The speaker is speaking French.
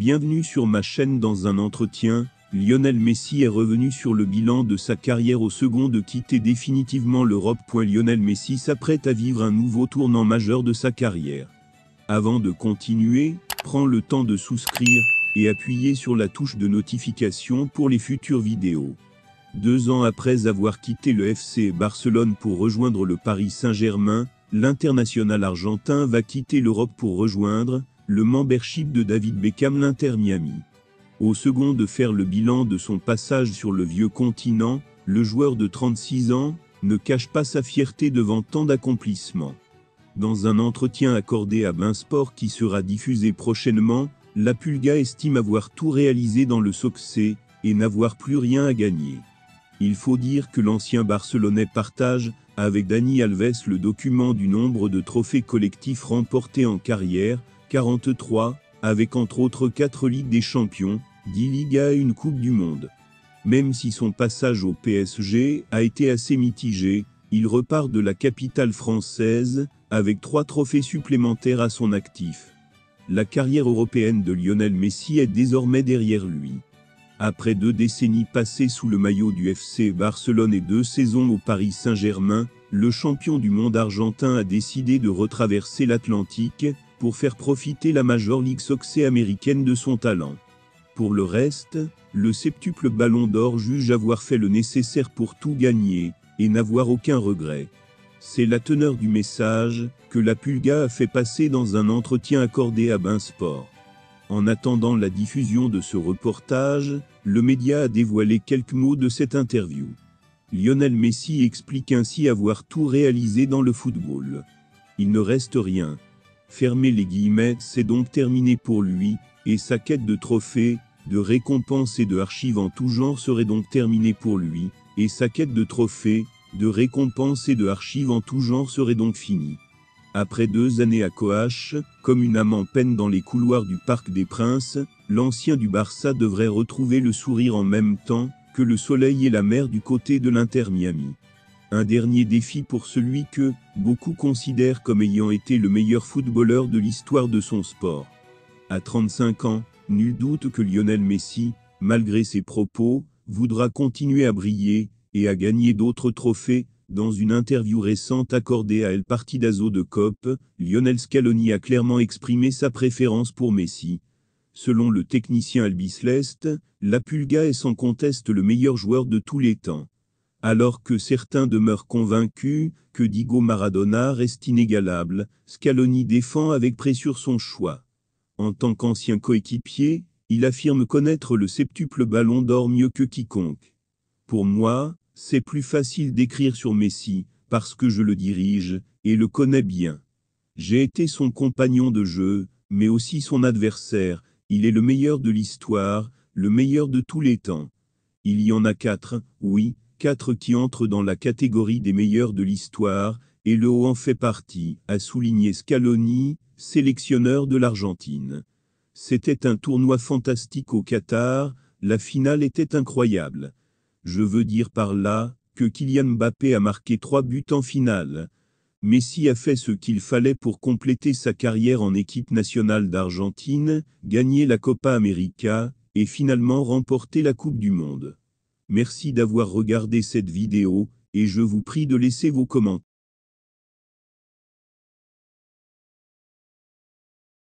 Bienvenue sur ma chaîne. Dans un entretien, Lionel Messi est revenu sur le bilan de sa carrière au second de quitter définitivement l'Europe. Lionel Messi s'apprête à vivre un nouveau tournant majeur de sa carrière. Avant de continuer, prends le temps de souscrire et appuyer sur la touche de notification pour les futures vidéos. 2 ans après avoir quitté le FC Barcelone pour rejoindre le Paris Saint-Germain, l'international argentin va quitter l'Europe pour rejoindre le membership de David Beckham, l'Inter Miami. Au second de faire le bilan de son passage sur le vieux continent, le joueur de 36 ans ne cache pas sa fierté devant tant d'accomplissements. Dans un entretien accordé à beIN Sport qui sera diffusé prochainement, la Pulga estime avoir tout réalisé dans le succès et n'avoir plus rien à gagner. Il faut dire que l'ancien Barcelonais partage avec Dani Alves le document du nombre de trophées collectifs remportés en carrière, 43, avec entre autres 4 Ligues des Champions, 10 Ligas et une Coupe du Monde. Même si son passage au PSG a été assez mitigé, il repart de la capitale française avec 3 trophées supplémentaires à son actif. La carrière européenne de Lionel Messi est désormais derrière lui. Après 2 décennies passées sous le maillot du FC Barcelone et 2 saisons au Paris Saint-Germain, le champion du monde argentin a décidé de retraverser l'Atlantique pour faire profiter la Major League Soccer américaine de son talent. Pour le reste, le septuple Ballon d'Or juge avoir fait le nécessaire pour tout gagner et n'avoir aucun regret. C'est la teneur du message que la Pulga a fait passer dans un entretien accordé à beIN Sport. En attendant la diffusion de ce reportage, le média a dévoilé quelques mots de cette interview. Lionel Messi explique ainsi avoir tout réalisé dans le football. Il ne reste rien. Fermez les guillemets, c'est donc terminé pour lui, et sa quête de trophées, de récompenses et de archives en tout genre serait donc terminée pour lui, et sa quête de trophées, de récompenses et de archives en tout genre serait donc finie. Après 2 années à Coach, comme une âme en peine dans les couloirs du Parc des Princes, l'ancien du Barça devrait retrouver le sourire en même temps que le soleil et la mer du côté de l'Inter Miami. Un dernier défi pour celui que beaucoup considèrent comme ayant été le meilleur footballeur de l'histoire de son sport. À 35 ans, nul doute que Lionel Messi, malgré ses propos, voudra continuer à briller et à gagner d'autres trophées. Dans une interview récente accordée à El Partidazo de COP, Lionel Scaloni a clairement exprimé sa préférence pour Messi. Selon le technicien albiceleste, la Pulga est sans conteste le meilleur joueur de tous les temps. Alors que certains demeurent convaincus que Diego Maradona reste inégalable, Scaloni défend avec pressure son choix. En tant qu'ancien coéquipier, il affirme connaître le septuple Ballon d'Or mieux que quiconque. Pour moi, c'est plus facile d'écrire sur Messi, parce que je le dirige, et le connais bien. J'ai été son compagnon de jeu, mais aussi son adversaire. Il est le meilleur de l'histoire, le meilleur de tous les temps. Il y en a 4, oui, 4 qui entrent dans la catégorie des meilleurs de l'histoire, et le haut en fait partie, a souligné Scaloni, sélectionneur de l'Argentine. C'était un tournoi fantastique au Qatar, la finale était incroyable. Je veux dire par là que Kylian Mbappé a marqué 3 buts en finale. Messi a fait ce qu'il fallait pour compléter sa carrière en équipe nationale d'Argentine, gagner la Copa América et finalement remporter la Coupe du Monde. Merci d'avoir regardé cette vidéo et je vous prie de laisser vos commentaires.